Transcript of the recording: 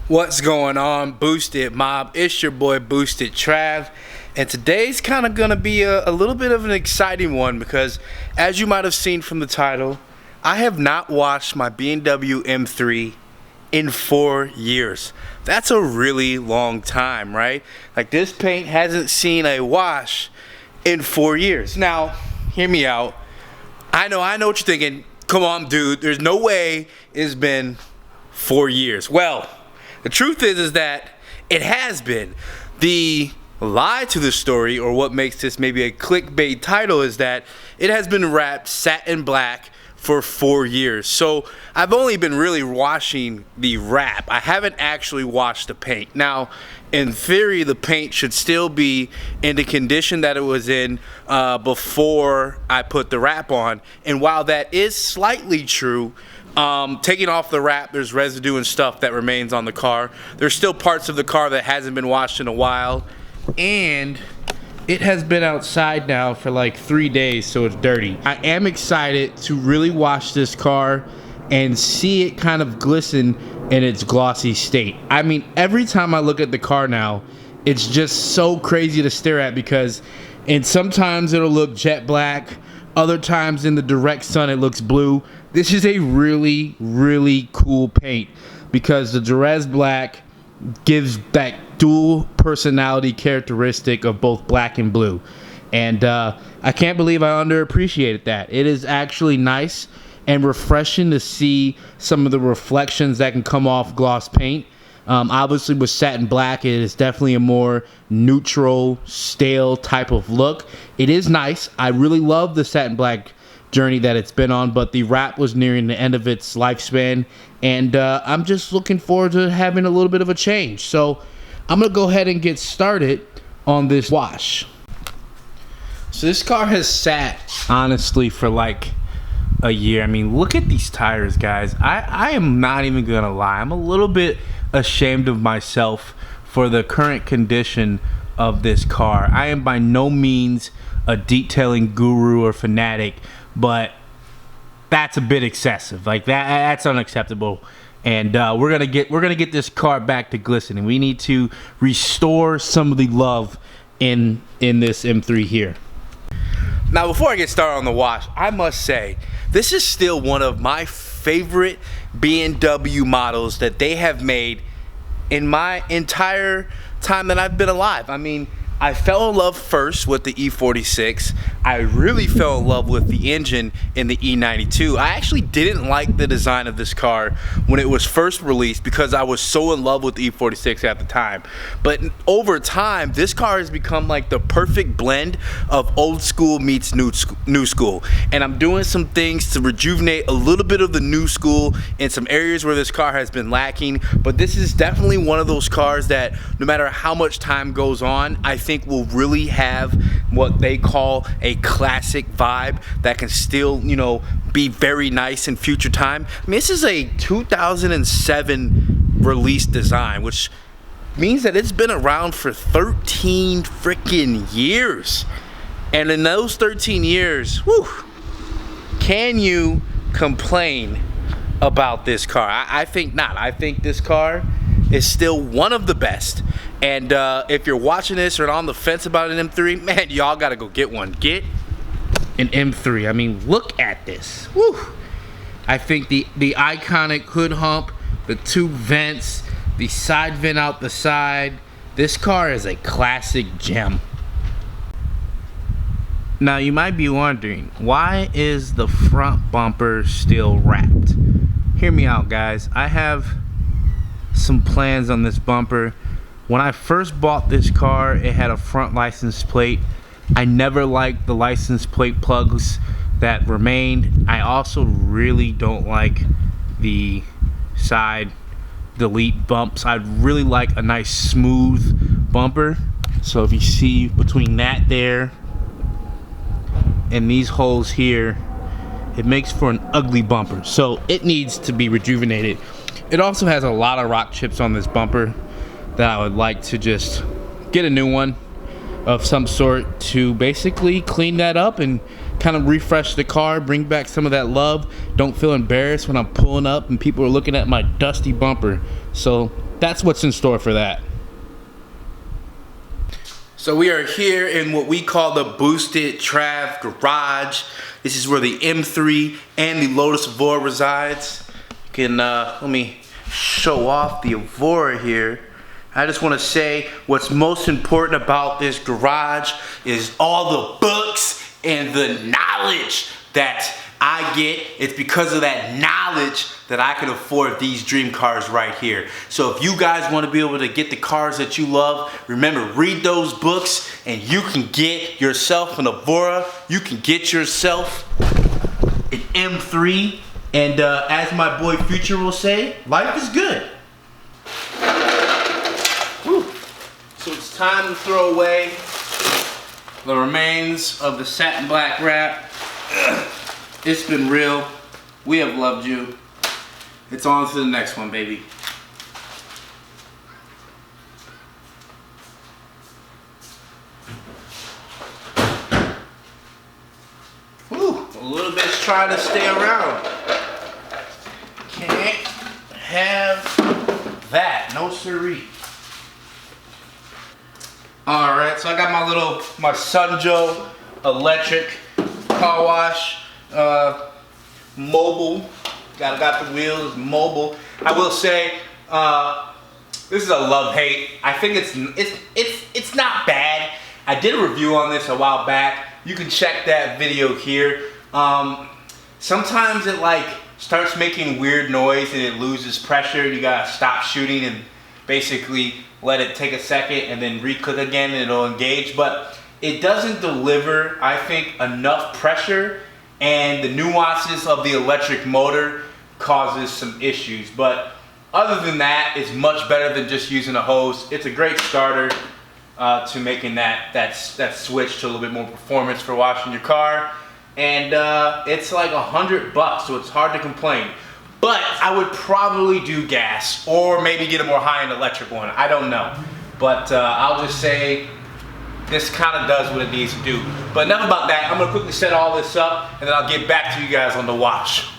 What's going on, Boosted Mob? It's your boy BoostedTrav, and today's kind of gonna be a little bit of an exciting one because, as you might have seen from the title, I have not washed my BMW M3 in 4 years. That's a really long time, right? Like, this paint hasn't seen a wash in 4 years. Now, hear me out. I know what you're thinking. Come on, dude. There's no way it's been 4 years. Well, the truth is that it has been. The lie to the story, or what makes this maybe a clickbait title, is that it has been wrapped satin black for 4 years. So I've only been really washing the wrap. I haven't actually washed the paint. Now, in theory, the paint should still be in the condition that it was in before I put the wrap on. And while that is slightly true, taking off the wrap, there's residue and stuff that remains on the car. There's still parts of the car that hasn't been washed in a while, and it has been outside now for like 3 days, so it's dirty. I am excited to really wash this car and see it kind of glisten in its glossy state. I mean, every time I look at the car now, it's just so crazy to stare at because sometimes it'll look jet black, other times in the direct sun it looks blue. This is a really, really cool paint because the Jerez black gives that dual personality characteristic of both black and blue. And I can't believe I underappreciated that. It is actually nice and refreshing to see some of the reflections that can come off gloss paint. Obviously with satin black, it is definitely a more neutral, stale type of look. It is nice. I really love the satin black journey that it's been on, but the wrap was nearing the end of its lifespan, and I'm just looking forward to having a little bit of a change. So I'm gonna go ahead and get started on this wash. So this car has sat honestly for like a year. I mean, look at these tires, guys. I am not even gonna lie, I'm a little bit ashamed of myself for the current condition of this car. I am by no means a detailing guru or fanatic, but that's a bit excessive. Like that's unacceptable. And we're gonna get this car back to glistening. We need to restore some of the love in this M3 here. Now, before I get started on the wash, I must say this is still one of my favorite BMW models that they have made in my entire time that I've been alive. I mean, I fell in love first with the E46. I really fell in love with the engine in the E92. I actually didn't like the design of this car when it was first released because I was so in love with the E46 at the time. But over time, this car has become like the perfect blend of old school meets new school. And I'm doing some things to rejuvenate a little bit of the new school in some areas where this car has been lacking. But this is definitely one of those cars that no matter how much time goes on, I think will really have what they call a classic vibe that can still, you know, be very nice in future time. I mean, this is a 2007 release design, which means that it's been around for 13 freaking years. And in those 13 years, whew, can you complain about this car? I think not. I think this car is still one of the best. And if you're watching this or on the fence about an M3, man, y'all gotta go get one. Get an M3. I mean, look at this. Woo! I think the iconic hood hump, the two vents, the side vent out the side. This car is a classic gem. Now, you might be wondering, why is the front bumper still wrapped? Hear me out, guys. I have some plans on this bumper. When I first bought this car, it had a front license plate. I never liked the license plate plugs that remained. I also really don't like the side delete bumps. I'd really like a nice smooth bumper. So if you see between that there and these holes here, it makes for an ugly bumper. So it needs to be rejuvenated. It also has a lot of rock chips on this bumper that I would like to just get a new one of some sort to basically clean that up and kind of refresh the car, bring back some of that love. Don't feel embarrassed when I'm pulling up and people are looking at my dusty bumper. So that's what's in store for that. So we are here in what we call the BoostedTrav garage. This is where the M3 and the Lotus Evora resides. You can, let me show off the Evora here. I just want to say what's most important about this garage is all the books and the knowledge that I get. It's because of that knowledge that I can afford these dream cars right here. So if you guys want to be able to get the cars that you love, remember, read those books and you can get yourself an Evora. You can get yourself an M3. And as my boy Future will say, life is good. Whew. So it's time to throw away the remains of the Satin Black wrap. It's been real. We have loved you. It's on to the next one, baby. Whew, a little bit's trying to stay around. Can't have that, no siree. All right, so I got my Sunjo electric car wash, mobile. Got the wheels, mobile. I will say, this is a love-hate. I think it's not bad. I did a review on this a while back. You can check that video here. Sometimes it like starts making weird noise and it loses pressure. You gotta stop shooting and basically let it take a second and then re-click again and it'll engage. But it doesn't deliver, I think, enough pressure, and the nuances of the electric motor causes some issues. But other than that, it's much better than just using a hose. It's a great starter to making that switch to a little bit more performance for washing your car. And it's like $100, so it's hard to complain. But I would probably do gas, or maybe get a more high-end electric one. I don't know. But I'll just say this kind of does what it needs to do. But enough about that. I'm gonna quickly set all this up and then I'll get back to you guys on the wash.